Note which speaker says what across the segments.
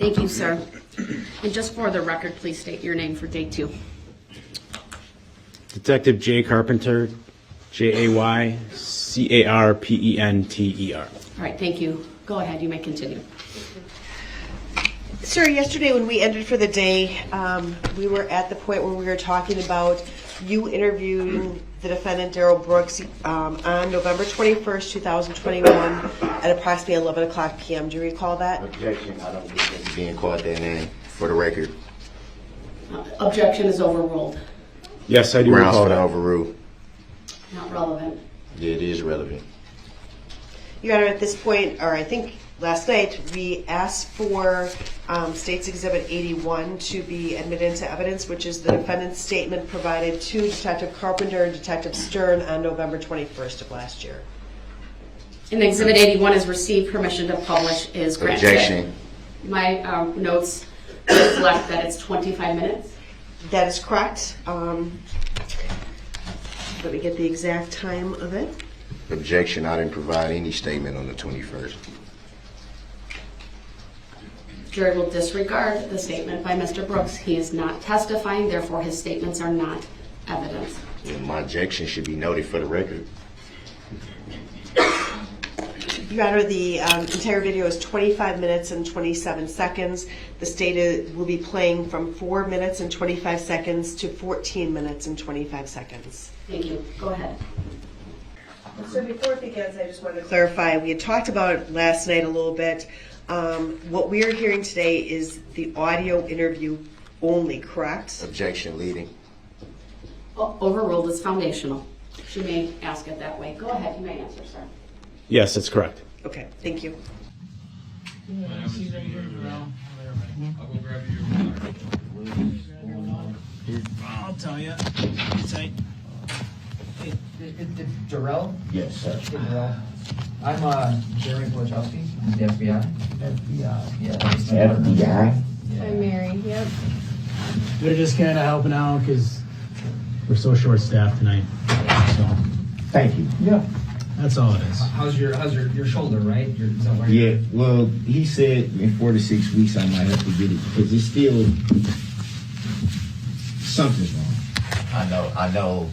Speaker 1: Thank you, sir. And just for the record, please state your name for day 2.
Speaker 2: Detective Jay Carpenter, Jaycarpenter.
Speaker 1: All right, thank you. Go ahead, you may continue.
Speaker 3: Sir, yesterday when we ended for the day, we were at the point where we were talking about you interviewing the defendant, Darrell Brooks, on November 21st, 2021 at approximately 11 o'clock p.m. Do you recall that?
Speaker 4: Objection. I don't believe it's being called that name for the record.
Speaker 1: Objection is overruled.
Speaker 2: Yes, I do
Speaker 4: Grounds
Speaker 2: recall
Speaker 4: for the
Speaker 2: that.
Speaker 4: overrule.
Speaker 1: Not relevant.
Speaker 4: Yeah, it is relevant.
Speaker 3: Your Honor, at this point, or I think last night, we asked for State's Exhibit 81 to be admitted into evidence, which is the defendant's statement provided to Detective Carpenter and Detective Stern on November 21st of last year.
Speaker 1: And Exhibit 81 is received, permission to publish is granted.
Speaker 4: Objection.
Speaker 1: My notes reflect that it's 25 minutes.
Speaker 3: That is correct. Let me get the exact time of it.
Speaker 4: Objection. I didn't provide any statement on the 21st.
Speaker 1: Jury will disregard the statement by Mr. Brooks. He is not testifying, therefore his statements are not evidence.
Speaker 4: And my objection should be noted for the record.
Speaker 3: Your Honor, the entire video is 25 minutes and 27 seconds. The State will be playing from 4 minutes and 25 seconds to 14 minutes and 25 seconds.
Speaker 1: Thank you. Go ahead.
Speaker 3: So before it begins, I just wanted to clarify, we had talked about it last night a little bit. What we are hearing today is the audio interview only, correct?
Speaker 4: Objection leading.
Speaker 1: Overruled is foundational. She may ask it that way. Go ahead, you may answer, sir.
Speaker 2: Yes, that's correct.
Speaker 3: Okay, thank you.
Speaker 5: I'll go grab you.
Speaker 6: I'll tell you. Tight.
Speaker 7: Darrell?
Speaker 4: Yes, sir.
Speaker 7: Hey, Darrell. I'm Jeremy Wojcicki, the FBI. FBI, yeah.
Speaker 4: FBI?
Speaker 8: I'm Mary, yep.
Speaker 6: They're just kind of helping out because we're so short-staffed tonight. So
Speaker 9: Thank you.
Speaker 7: Yeah.
Speaker 6: that's all it is.
Speaker 7: How's your shoulder, right? Is that where
Speaker 9: Yeah, well, he said in 4 to 6 weeks I might have to get it because it's still something's wrong. I know.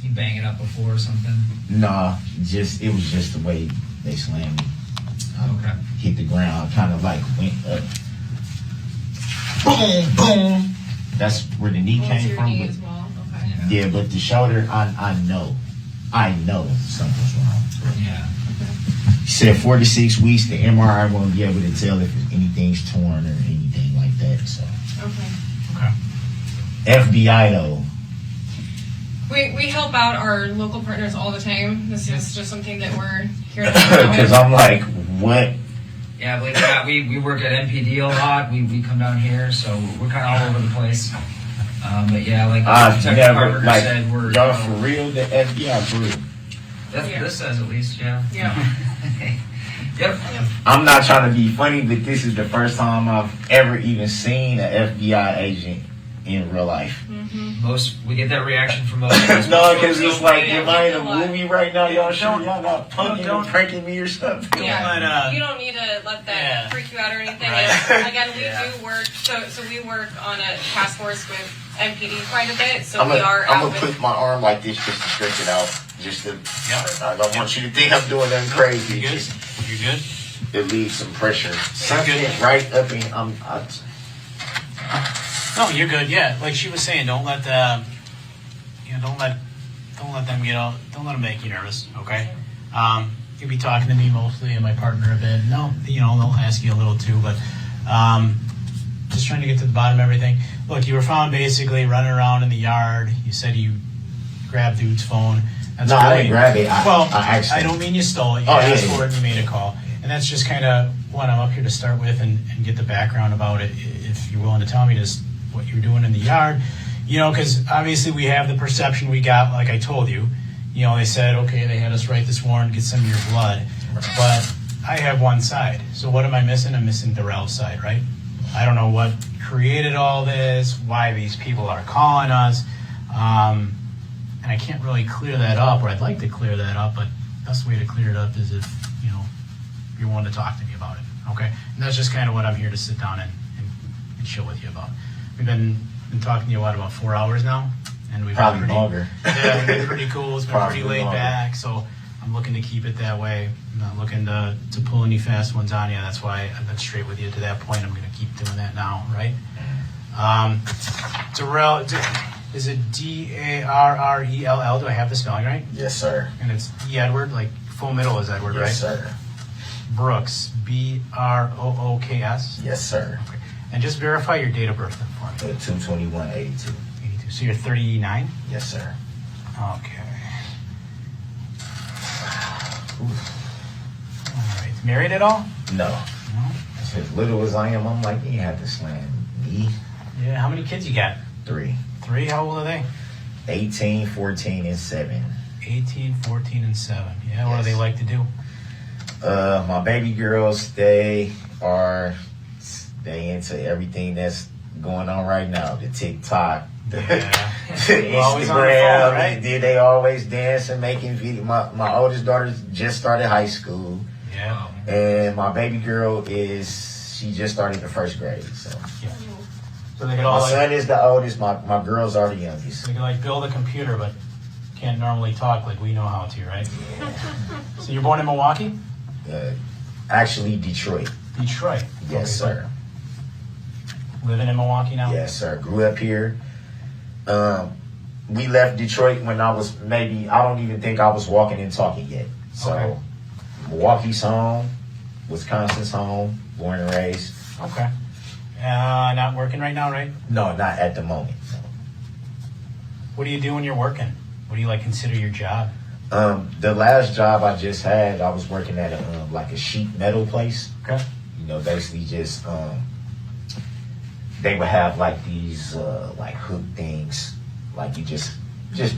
Speaker 7: You bang it up before or something?
Speaker 9: Nah, it was just the way they slammed me.
Speaker 7: Okay.
Speaker 9: Hit the ground, kind of like went up. Boom, boom. That's where the knee
Speaker 8: Well,
Speaker 9: came
Speaker 8: your
Speaker 9: from.
Speaker 8: knee
Speaker 9: But,
Speaker 8: as well. Okay.
Speaker 9: yeah, but the shoulder, I know something's wrong.
Speaker 7: Yeah.
Speaker 9: He said 4 to 6 weeks, the MRI won't be able to tell if anything's torn or anything like that. So
Speaker 8: Okay.
Speaker 9: FBI though.
Speaker 8: We help out our local partners all the time. This is just something that we're here to help
Speaker 9: Because
Speaker 8: out.
Speaker 9: I'm like, what?
Speaker 7: Yeah, believe it or not, we work at MPD a lot. We come down here, so we're kind of all over the place. But yeah, like Detective
Speaker 9: Never,
Speaker 7: Carpenter
Speaker 9: like,
Speaker 7: said, we're
Speaker 9: y'all for real, the FBI for real.
Speaker 7: That's what this says, at least. Yeah.
Speaker 8: Yeah.
Speaker 7: Yep.
Speaker 9: I'm not trying to be funny, but this is the first time I've ever even seen an FBI agent in real life.
Speaker 7: We get that reaction from most.
Speaker 9: No, because it's like,
Speaker 8: Yeah,
Speaker 9: am I in
Speaker 8: a
Speaker 9: a
Speaker 8: lot.
Speaker 9: movie right now? Y'all sure y'all not punking
Speaker 6: don't-
Speaker 9: and pranking me or something?
Speaker 8: Yeah. You don't need to let that freak you out or anything.
Speaker 6: Right.
Speaker 8: And again, we
Speaker 7: Yeah.
Speaker 8: do work. So we work on a task force with MPD quite a bit. So
Speaker 9: I'm
Speaker 8: we are out
Speaker 9: gonna
Speaker 8: with.
Speaker 9: put my arm like this just to stretch it out. I don't want you to think I'm doing nothing crazy.
Speaker 6: You good?
Speaker 9: Just
Speaker 6: You good?
Speaker 9: it leaves some pressure. Something right up in.
Speaker 6: No, you're good. Yeah, like she was saying, don't let the, don't let them don't let them make you nervous. Okay. You'll be talking to me mostly and my partner a bit. No, they'll ask you a little too, but just trying to get to the bottom of everything. Look, you were found basically running around in the yard. You said you grabbed dude's phone. That's
Speaker 9: No, I
Speaker 6: great.
Speaker 9: didn't grab it.
Speaker 6: I don't mean you stole it. You asked for it and you made a call. And that's just kind of what I'm up here to start with and get the background about it. If you're willing to tell me just what you're doing in the yard, because obviously we have the perception we got, like I told you. They said, okay, they had us write this warrant, get some of your blood. But I have one side. So what am I missing? I'm missing Darrell's side, right? I don't know what created all this, why these people are calling us. And I can't really clear that up, or I'd like to clear that up, but the best way to clear it up is if, you're willing to talk to me about it, okay? And that's just kind of what I'm here to sit down and chill with you about. We've been talking to you about 4 hours now, and we've
Speaker 9: Probably
Speaker 6: been pretty,
Speaker 9: longer.
Speaker 6: Yeah, we've been pretty cool. It's been
Speaker 9: Probably
Speaker 6: pretty laid
Speaker 9: longer.
Speaker 6: back, so I'm looking to keep it that way. I'm not looking to pull any fast ones on you. That's why I've been straight with you to that point. I'm going to keep doing that now, right? Darrell, is it Darrell? Do I have the spelling right?
Speaker 9: Yes, sir.
Speaker 6: And it's E. Edward, like full middle is Edward, right?
Speaker 9: Yes, sir.
Speaker 6: Brooks, Brooks.
Speaker 9: Yes, sir.
Speaker 6: Okay. And just verify your date of birth for me.
Speaker 9: 2/21/82.
Speaker 6: 82. So you're 39?
Speaker 9: Yes, sir.
Speaker 6: Okay. All right. Married at all?
Speaker 9: No.
Speaker 6: No?
Speaker 9: As little as I am, I'm like, you have to slam me.
Speaker 6: Yeah. How many kids you got?
Speaker 9: 3.
Speaker 6: 3? How old are they?
Speaker 9: 18, 14, and 7.
Speaker 6: 18, 14, and 7. Yeah. What do
Speaker 9: Yes.
Speaker 6: they like to do?
Speaker 9: My baby girls, they into everything that's going on right now. The TikTok, the,
Speaker 6: Yeah.
Speaker 9: the
Speaker 6: Always on the phone,
Speaker 9: Instagram.
Speaker 6: right?
Speaker 9: They always dance and making video. My oldest daughter just started high school,
Speaker 6: Yeah.
Speaker 9: and my baby girl she just started the 1st grade. So
Speaker 6: So they could all
Speaker 9: my
Speaker 6: like,
Speaker 9: son is the oldest. My girls are the youngest.
Speaker 6: they could like build a computer, but can't normally talk like we know how to, right? So you're born in Milwaukee?
Speaker 9: Actually, Detroit.
Speaker 6: Detroit.
Speaker 9: Yes, sir.
Speaker 6: Living in Milwaukee now?
Speaker 9: Yes, sir. Grew up here. We left Detroit when I was I don't even think I was walking and talking yet. So,
Speaker 6: Okay.
Speaker 9: Milwaukee's home, Wisconsin's home, born and raised.
Speaker 6: Okay. Not working right now, right?
Speaker 9: No, not at the moment.
Speaker 6: What do you do when you're working? What do you like consider your job?
Speaker 9: The last job I just had, I was working at a sheet metal place.
Speaker 6: Okay.
Speaker 9: You know, basically just they would have like these like hook things, like you just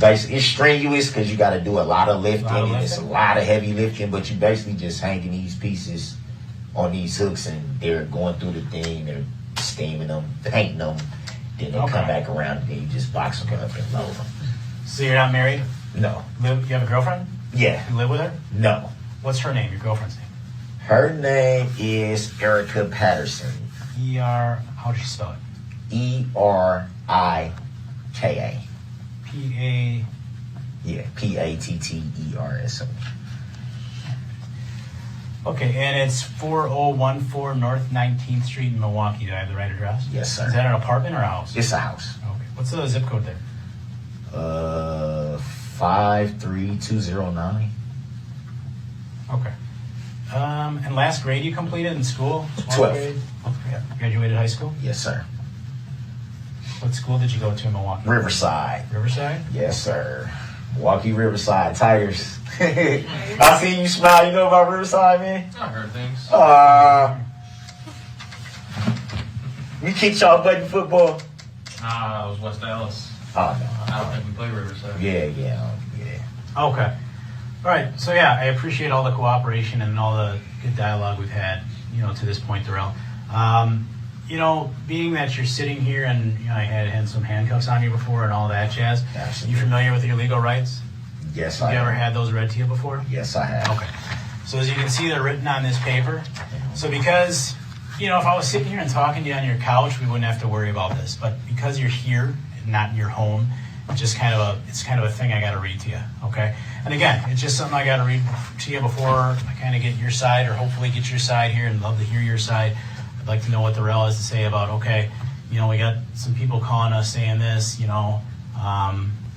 Speaker 9: basically it's strenuous because you got to do a lot of lifting and it's a lot of heavy lifting, but you basically just hanging these pieces on these hooks and they're going through the thing, they're steaming them, painting them, then they come back around and then you just box them up and load them.
Speaker 6: So you're not married?
Speaker 9: No.
Speaker 6: You have a girlfriend?
Speaker 9: Yeah.
Speaker 6: You live with her?
Speaker 9: No.
Speaker 6: What's her name? Your girlfriend's name?
Speaker 9: Her name is Erica Patterson.
Speaker 6: How does she spell it?
Speaker 9: Erika.
Speaker 6: P-A...
Speaker 9: Yeah, Patters.
Speaker 6: Okay, and it's 4014 North 19th Street in Milwaukee. Do I have the right address?
Speaker 9: Yes, sir.
Speaker 6: Is that an apartment or a house?
Speaker 9: It's a house.
Speaker 6: Okay. What's the zip code there?
Speaker 9: 53209.
Speaker 6: Okay. And last grade you completed in school?
Speaker 9: 12th.
Speaker 6: Grade? Okay. Graduated high school?
Speaker 9: Yes, sir.
Speaker 6: What school did you go to in Milwaukee?
Speaker 9: Riverside.
Speaker 6: Riverside?
Speaker 9: Yes, sir. Milwaukee Riverside Tigers. I see you smile. You know about Riverside, man?
Speaker 5: I heard things.
Speaker 9: We kicked y'all butt in football.
Speaker 5: Nah, it was West Dallas.
Speaker 9: Oh, no.
Speaker 5: I don't think we play Riverside.
Speaker 9: Yeah.
Speaker 6: Okay. All right. So yeah, I appreciate all the cooperation and all the good dialogue we've had, to this point, Darrell. Being that you're sitting here and I had some handcuffs on you before and all that jazz.
Speaker 9: Absolutely.
Speaker 6: You familiar with your legal rights?
Speaker 9: Yes,
Speaker 6: Have
Speaker 9: I
Speaker 6: you ever
Speaker 9: have.
Speaker 6: had those read to you before?
Speaker 9: Yes, I have.
Speaker 6: Okay. So as you can see, they're written on this paper. So because, if I was sitting here and talking to you on your couch, we wouldn't have to worry about this. But because you're here, not in your home, it's kind of a thing I got to read to you. Okay. And again, it's just something I got to read to you before I kind of get your side, or hopefully get your side here, and love to hear your side. I'd like to know what Darrell has to say about, we got some people calling us saying this, he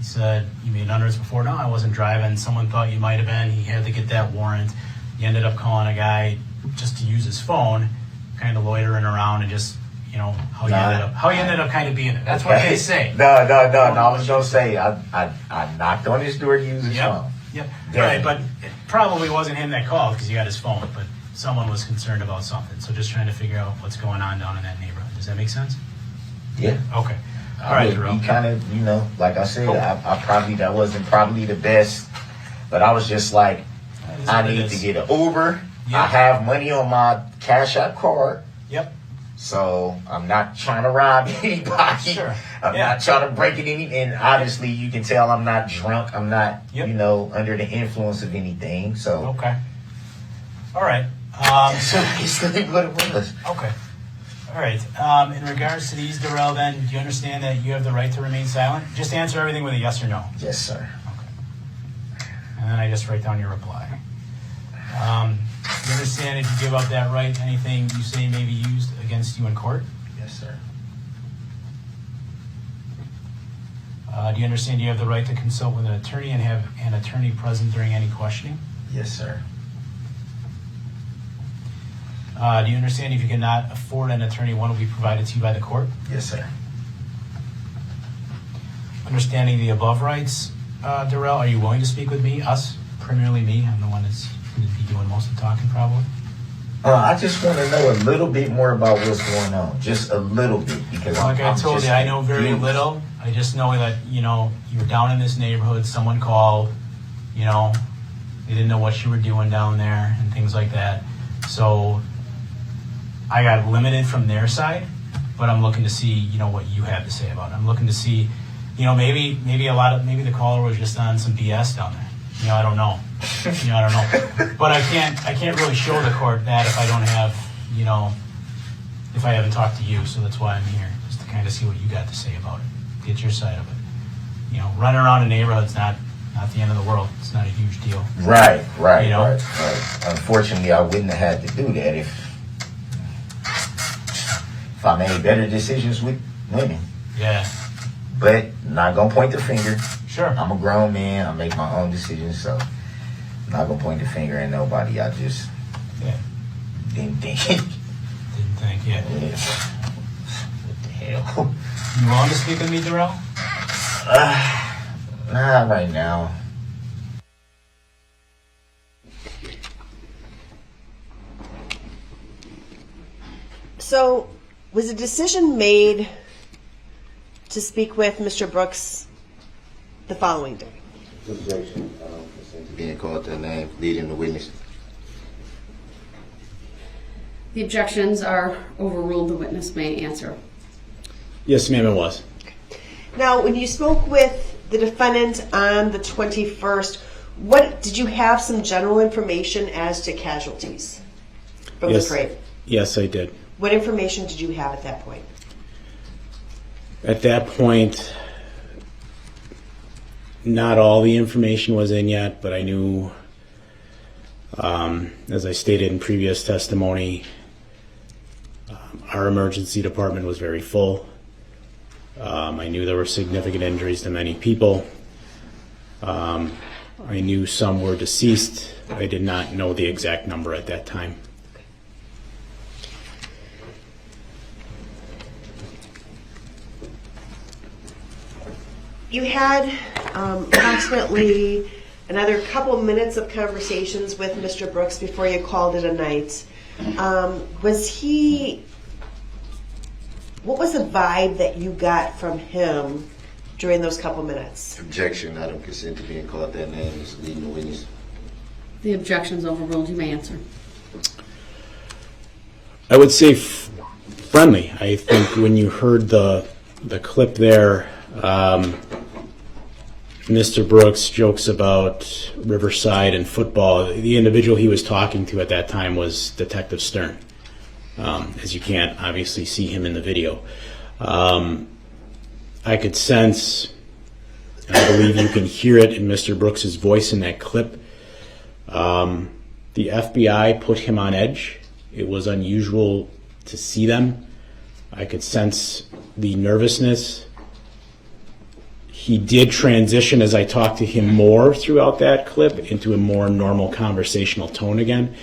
Speaker 6: said, you made hundreds before. No, I wasn't driving. Someone thought you might have been. He had to get that warrant. He ended up calling a guy just to use his phone, kind of loitering around and just, how he ended up kind of being there. That's what they say.
Speaker 9: No. I was going to say, I knocked on his door to use his phone.
Speaker 6: Yep.
Speaker 9: Definitely.
Speaker 6: Right, but it probably wasn't him that called because he got his phone, but someone was concerned about something. So just trying to figure out what's going on down in that neighborhood. Does that make sense?
Speaker 9: Yeah.
Speaker 6: Okay. All right, Darrell.
Speaker 9: He kind of, like I said,
Speaker 6: Cool.
Speaker 9: that wasn't probably the best, but I was just like, I need to get an Uber.
Speaker 6: Yep.
Speaker 9: I have money on my Cash App card.
Speaker 6: Yep.
Speaker 9: So I'm not trying to rob anybody.
Speaker 6: Sure.
Speaker 9: I'm not trying to break it and obviously you can tell I'm not drunk. I'm not, under the influence of anything. So
Speaker 6: Okay. All right.
Speaker 9: so basically what it was.
Speaker 6: Okay. All right. In regards to these, Darrell, then, do you understand that you have the right to remain silent? Just answer everything with a yes or no.
Speaker 9: Yes, sir.
Speaker 6: And then I just write down your reply. You understand if you give up that right, anything you say may be used against you in court?
Speaker 9: Yes, sir.
Speaker 6: Do you understand you have the right to consult with an attorney and have an attorney present during any questioning?
Speaker 9: Yes, sir.
Speaker 6: Do you understand if you cannot afford an attorney, one will be provided to you by the court?
Speaker 9: Yes, sir.
Speaker 6: Understanding the above rights, Darrell, are you willing to speak with me, us, primarily me? I'm the one that's going to be doing most of the talking probably.
Speaker 9: I just want to know a little bit more about what's going on. Just a little bit, because
Speaker 6: Like I
Speaker 9: I'm
Speaker 6: told
Speaker 9: just
Speaker 6: you, I know very
Speaker 9: confused.
Speaker 6: little. I just know that, you're down in this neighborhood, someone called, they didn't know what you were doing down there and things like that. So I got limited from their side, but I'm looking to see, what you have to say about it. I'm looking to see, maybe the caller was just on some BS down there. I don't know. I don't know. But I can't really show the court that if I don't have, if I haven't talked to you. So that's why I'm here, just to kind of see what you got to say about it. Get your side of it. Running around a neighborhood's not the end of the world. It's not a huge deal.
Speaker 9: Right.
Speaker 6: You know?
Speaker 9: Right. Unfortunately, I wouldn't have had to do that if I made better decisions with women.
Speaker 6: Yeah.
Speaker 9: But not gonna point the finger.
Speaker 6: Sure.
Speaker 9: I'm a grown man. I make my own decisions, so not gonna point the finger at nobody. I just
Speaker 6: Yeah.
Speaker 9: didn't think.
Speaker 6: Didn't think. Yeah.
Speaker 9: What the hell?
Speaker 6: You willing to speak with me, Darrell?
Speaker 9: Not right now.
Speaker 3: So, was a decision made to speak with Mr. Brooks the following day?
Speaker 4: Objection. Being called that name, leading the witness.
Speaker 1: The objections are overruled. The witness may answer.
Speaker 2: Yes, ma'am, it was.
Speaker 3: Now, when you spoke with the defendant on the 21st, what did you have some general information as to casualties from
Speaker 2: Yes.
Speaker 3: the parade?
Speaker 2: Yes, I did.
Speaker 3: What information did you have at that point?
Speaker 2: At that point, not all the information was in yet, but I knew, as I stated in previous testimony, our emergency department was very full. I knew there were significant injuries to many people. I knew some were deceased. I did not know the exact number at that time.
Speaker 3: You had approximately another couple minutes of conversations with Mr. Brooks before you called it a night. What was the vibe that you got from him during those couple minutes?
Speaker 4: Objection. I don't consent to being called that name. It's leading the witness.
Speaker 1: The objection's overruled. You may answer.
Speaker 2: I would say friendly. I think when you heard the clip there, Mr. Brooks jokes about Riverside and football. The individual he was talking to at that time was Detective Stern, as you can't obviously see him in the video. I could sense, and I believe you can hear it in Mr. Brooks's voice in that clip, the FBI put him on edge. It was unusual to see them. I could sense the nervousness. He did transition as I talked to him more throughout that clip into a more normal conversational tone again.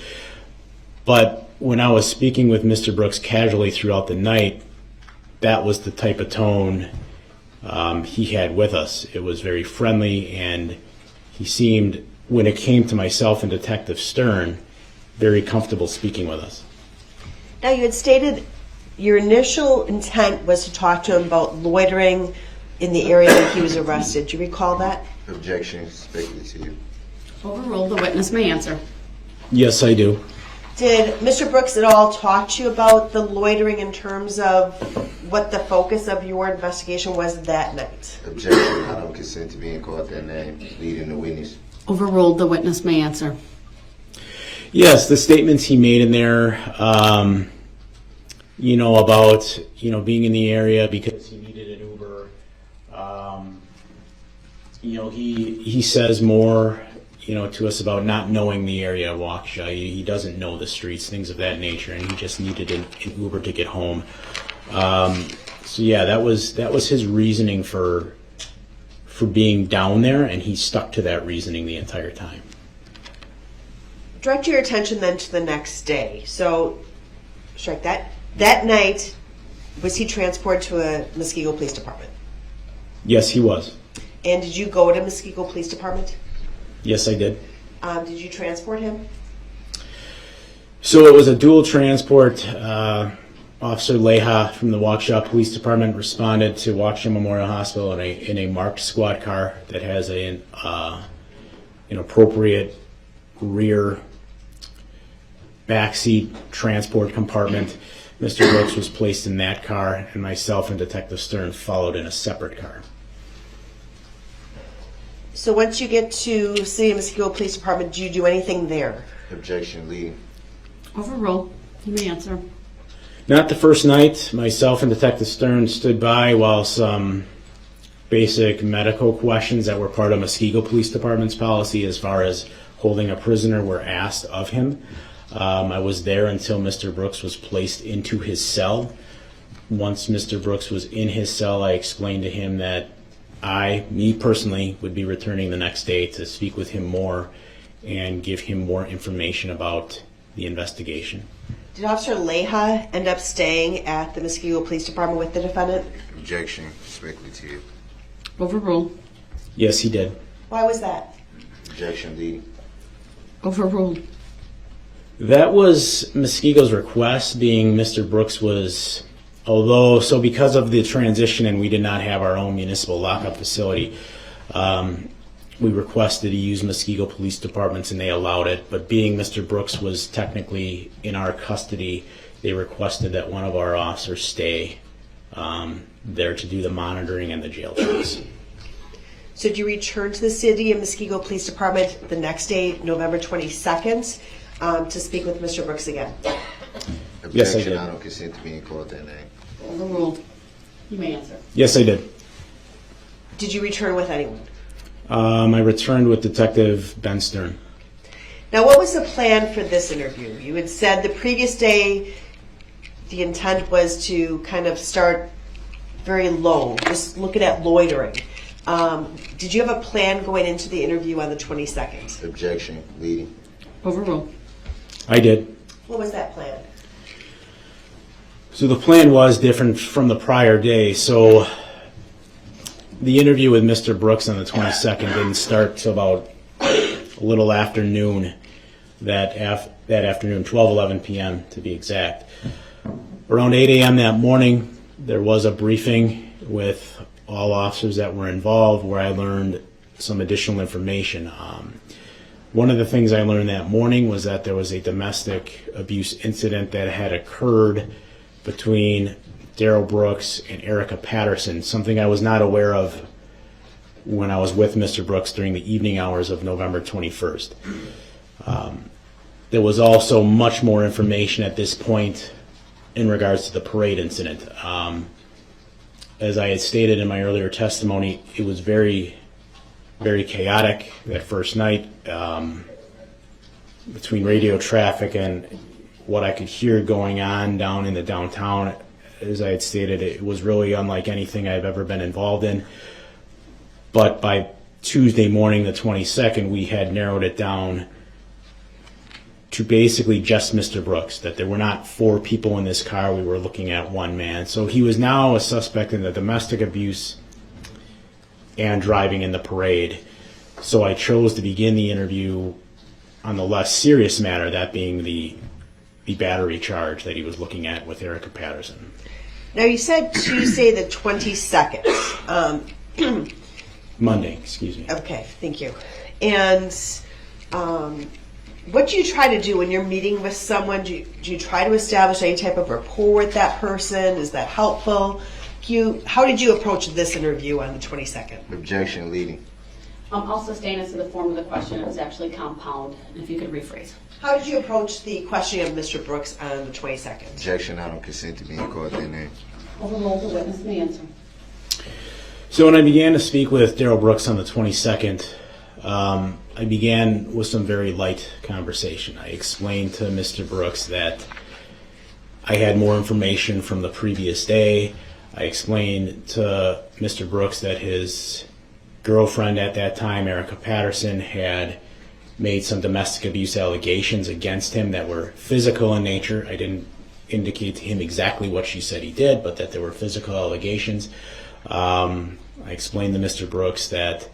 Speaker 2: But when I was speaking with Mr. Brooks casually throughout the night, that was the type of tone he had with us. It was very friendly, and he seemed, when it came to myself and Detective Stern, very comfortable speaking with us.
Speaker 3: Now, you had stated your initial intent was to talk to him about loitering in the area that he was arrested. Do you recall that?
Speaker 4: Objection. Speculative.
Speaker 1: Overruled. The witness may answer.
Speaker 2: Yes, I do.
Speaker 3: Did Mr. Brooks at all talk to you about the loitering in terms of what the focus of your investigation was that night?
Speaker 4: Objection. I don't consent to being called that name. Leading the witness.
Speaker 1: Overruled. The witness may answer.
Speaker 2: Yes, the statements he made in there, about, being in the area because he needed an Uber. He says more, to us about not knowing the area of Waukesha. He doesn't know the streets, things of that nature, and he just needed an Uber to get home. So yeah, that was his reasoning for being down there, and he stuck to that reasoning the entire time.
Speaker 3: Direct your attention then to the next day. So, Strike, that night, was he transported to a Muskego Police Department?
Speaker 2: Yes, he was.
Speaker 3: And did you go to Muskego Police Department?
Speaker 2: Yes, I did.
Speaker 3: Did you transport him?
Speaker 2: So it was a dual transport. Officer Leha from the Waukesha Police Department responded to Waukesha Memorial Hospital in a marked squad car that has an appropriate rear backseat transport compartment. Mr. Brooks was placed in that car, and myself and Detective Stern followed in a separate car.
Speaker 3: So once you get to City of Muskego Police Department, do you do anything there?
Speaker 4: Objection, leading.
Speaker 1: Overruled. You may answer.
Speaker 2: Not the first night. Myself and Detective Stern stood by while some basic medical questions that were part of Muskego Police Department's policy as far as holding a prisoner were asked of him. I was there until Mr. Brooks was placed into his cell. Once Mr. Brooks was in his cell, I explained to him that me personally, would be returning the next day to speak with him more and give him more information about the investigation.
Speaker 3: Did Officer Leha end up staying at the Muskego Police Department with the defendant?
Speaker 4: Objection, respectfully to you.
Speaker 1: Overruled.
Speaker 2: Yes, he did.
Speaker 3: Why was that?
Speaker 4: Objection, leading.
Speaker 1: Overruled.
Speaker 2: That was Muskego's request, being Mr. Brooks was, because of the transition and we did not have our own municipal lockup facility, we requested to use Muskego Police Departments and they allowed it. But being Mr. Brooks was technically in our custody, they requested that one of our officers stay there to do the monitoring and the jail checks.
Speaker 3: So did you return to the City of Muskego Police Department the next day, November 22nd, to speak with Mr. Brooks again?
Speaker 2: Yes, I
Speaker 4: Objection,
Speaker 2: did.
Speaker 4: I don't consent to being called that name.
Speaker 1: Overruled. You may answer.
Speaker 2: Yes, I did.
Speaker 3: Did you return with anyone?
Speaker 2: I returned with Detective Ben Stern.
Speaker 3: Now, what was the plan for this interview? You had said the previous day the intent was to kind of start very low, just looking at loitering. Did you have a plan going into the interview on the 22nd?
Speaker 4: Objection, leading.
Speaker 1: Overruled.
Speaker 2: I did.
Speaker 3: What was that plan?
Speaker 2: So the plan was different from the prior day. So the interview with Mr. Brooks on the 22nd didn't start till about a little after noon that afternoon, 12:11 p.m. to be exact. Around 8 a.m. that morning, there was a briefing with all officers that were involved where I learned some additional information. One of the things I learned that morning was that there was a domestic abuse incident that had occurred between Darrell Brooks and Erica Patterson, something I was not aware of when I was with Mr. Brooks during the evening hours of November 21st. There was also much more information at this point in regards to the parade incident. As I had stated in my earlier testimony, it was very, very chaotic that first night between radio traffic and what I could hear going on down in the downtown. As I had stated, it was really unlike anything I've ever been involved in. But by Tuesday morning, the 22nd, we had narrowed it down to basically just Mr. Brooks, that there were not 4 people in this car. We were looking at one man. So he was now a suspect in the domestic abuse and driving in the parade. So I chose to begin the interview on the less serious matter, that being the battery charge that he was looking at with Erica Patterson.
Speaker 3: Now, you said Tuesday the 22nd.
Speaker 2: Monday, excuse me.
Speaker 3: Okay, thank you. And what do you try to do when you're meeting with someone? Do you try to establish any type of rapport with that person? Is that helpful? How did you approach this interview on the 22nd?
Speaker 4: Objection, leading.
Speaker 1: I'll sustain us to the form of the question. It was actually compound. If you could rephrase.
Speaker 3: How did you approach the questioning of Mr. Brooks on the 22nd?
Speaker 4: Objection, I don't consent to being called their name.
Speaker 1: Overruled. The witness may answer.
Speaker 2: So when I began to speak with Darrell Brooks on the 22nd, I began with some very light conversation. I explained to Mr. Brooks that I had more information from the previous day. I explained to Mr. Brooks that his girlfriend at that time, Erica Patterson, had made some domestic abuse allegations against him that were physical in nature. I didn't indicate to him exactly what she said he did, but that there were physical allegations. I explained to Mr. Brooks that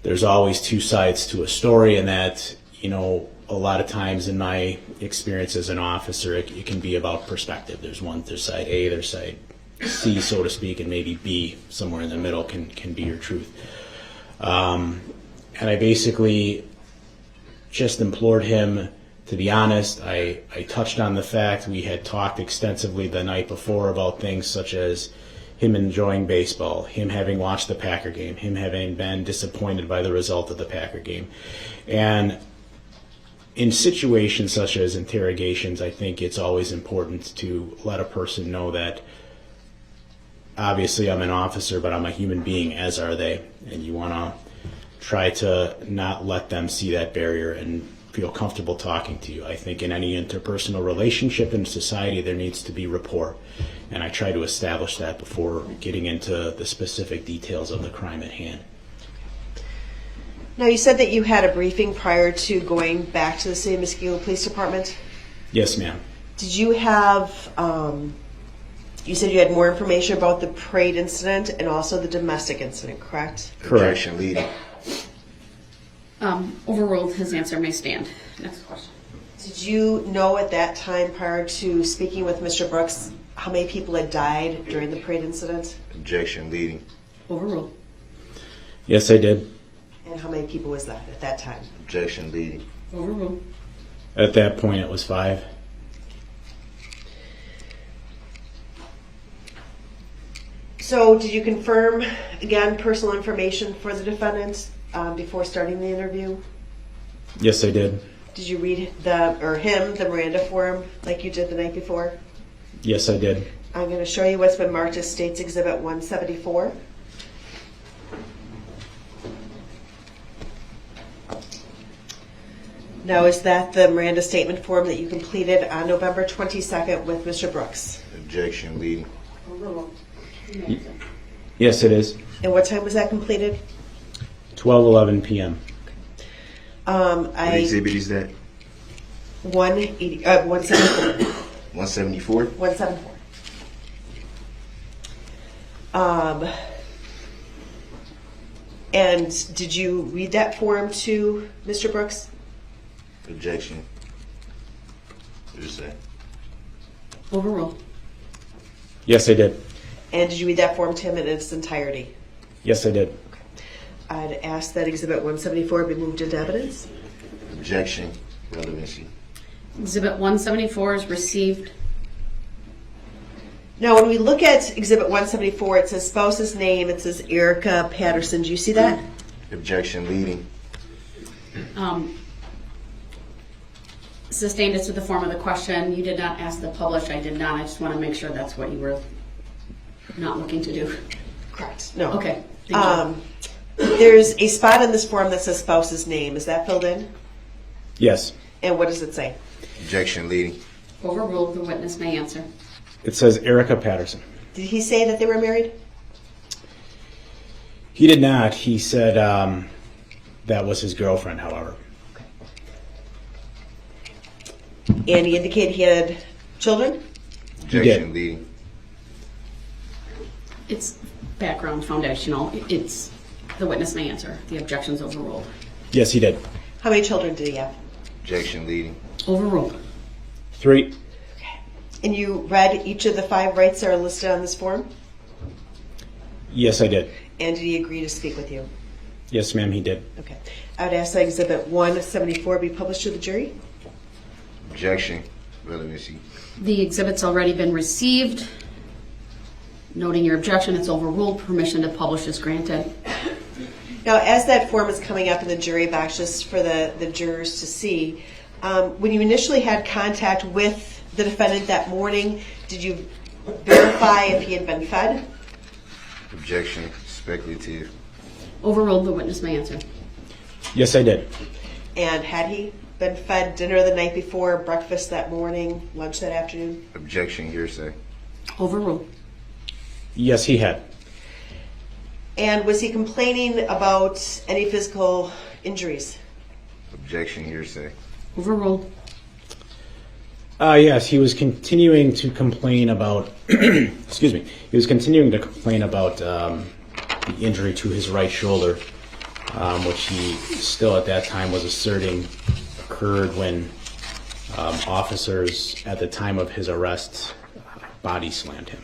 Speaker 2: there's always two sides to a story, and that, you know, a lot of times in my experience as an officer, it can be about perspective. There's side A, there's side C, so to speak, and maybe B, somewhere in the middle, can be your truth. And I basically just implored him to be honest. I touched on the fact we had talked extensively the night before about things such as him enjoying baseball, him having watched the Packer game, him having been disappointed by the result of the Packer game. And in situations such as interrogations, I think it's always important to let a person know that obviously I'm an officer, but I'm a human being, as are they. And you want to try to not let them see that barrier and feel comfortable talking to you. I think in any interpersonal relationship in society, there needs to be rapport. And I try to establish that before getting into the specific details of the crime at hand.
Speaker 3: Now, you said that you had a briefing prior to going back to the City of Muskego Police Department.
Speaker 2: Yes, ma'am.
Speaker 3: Did you have, you said you had more information about the parade incident and also the domestic incident, correct?
Speaker 2: Correct.
Speaker 4: Objection, leading.
Speaker 1: Overruled. His answer may stand. Next question.
Speaker 3: Did you know at that time, prior to speaking with Mr. Brooks, how many people had died during the parade incident?
Speaker 4: Objection, leading.
Speaker 1: Overruled.
Speaker 2: Yes, I did.
Speaker 3: And how many people was that at that time?
Speaker 4: Objection, leading.
Speaker 1: Overruled.
Speaker 2: At that point, it was 5.
Speaker 3: So did you confirm, again, personal information for the defendant before starting the interview?
Speaker 2: Yes, I did.
Speaker 3: Did you read the Miranda form like you did the night before?
Speaker 2: Yes, I did.
Speaker 3: I'm going to show you what's been marked as State's Exhibit 174. Now, is that the Miranda statement form that you completed on November 22nd with Mr. Brooks?
Speaker 4: Objection, leading.
Speaker 1: Overruled.
Speaker 2: Yes, it is.
Speaker 3: And what time was that completed?
Speaker 2: 12:11 p.m.
Speaker 4: What exhibit is that?
Speaker 3: 174.
Speaker 4: 174?
Speaker 3: 174. And did you read that form to Mr. Brooks?
Speaker 4: Objection. What is that?
Speaker 1: Overruled.
Speaker 2: Yes, I did.
Speaker 3: And did you read that form to him in its entirety?
Speaker 2: Yes, I did.
Speaker 3: I'd ask that Exhibit 174 be moved into evidence.
Speaker 4: Objection, relevancy.
Speaker 1: Exhibit 174 is received.
Speaker 3: Now, when we look at Exhibit 174, it says spouse's name, it says Erica Patterson. Do you see that?
Speaker 4: Objection, leading.
Speaker 1: Sustained as to the form of the question. You did not ask the publish. I did not. I just want to make sure that's what you were not looking to do.
Speaker 3: Correct. No.
Speaker 1: Okay. Thank you.
Speaker 3: There's a spot in this form that says spouse's name. Is that filled in?
Speaker 2: Yes.
Speaker 3: And what does it say?
Speaker 4: Objection, leading.
Speaker 1: Overruled. The witness may answer.
Speaker 2: It says Erica Patterson.
Speaker 3: Did he say that they were married?
Speaker 2: He did not. He said that was his girlfriend, however.
Speaker 3: And he indicated he had children?
Speaker 4: Objection, leading.
Speaker 1: It's background foundational. It's the witness may answer. The objection's overruled.
Speaker 2: Yes, he did.
Speaker 3: How many children did he have?
Speaker 4: Objection, leading.
Speaker 1: Overruled.
Speaker 2: 3.
Speaker 3: And you read each of the 5 rights that are listed on this form?
Speaker 2: Yes, I did.
Speaker 3: And did he agree to speak with you?
Speaker 2: Yes, ma'am, he did.
Speaker 3: Okay. I would ask that Exhibit 174 be published to the jury.
Speaker 4: Objection, relevancy.
Speaker 1: The exhibit's already been received. Noting your objection, it's overruled. Permission to publish is granted.
Speaker 3: Now, as that form is coming up in the jury box, just for the jurors to see, When you initially had contact with the defendant that morning, did you verify if he had been fed?
Speaker 4: Objection, speculative.
Speaker 1: Overruled. The witness may answer.
Speaker 2: Yes, I did.
Speaker 3: And had he been fed dinner the night before, breakfast that morning, lunch that afternoon?
Speaker 4: Objection, hearsay.
Speaker 1: Overruled.
Speaker 2: Yes, he had.
Speaker 3: And was he complaining about any physical injuries?
Speaker 4: Objection, hearsay.
Speaker 1: Overruled.
Speaker 2: Yes, he was continuing to complain about, excuse me, he was continuing to complain about the injury to his right shoulder, which he still at that time was asserting occurred when officers at the time of his arrest body slammed him.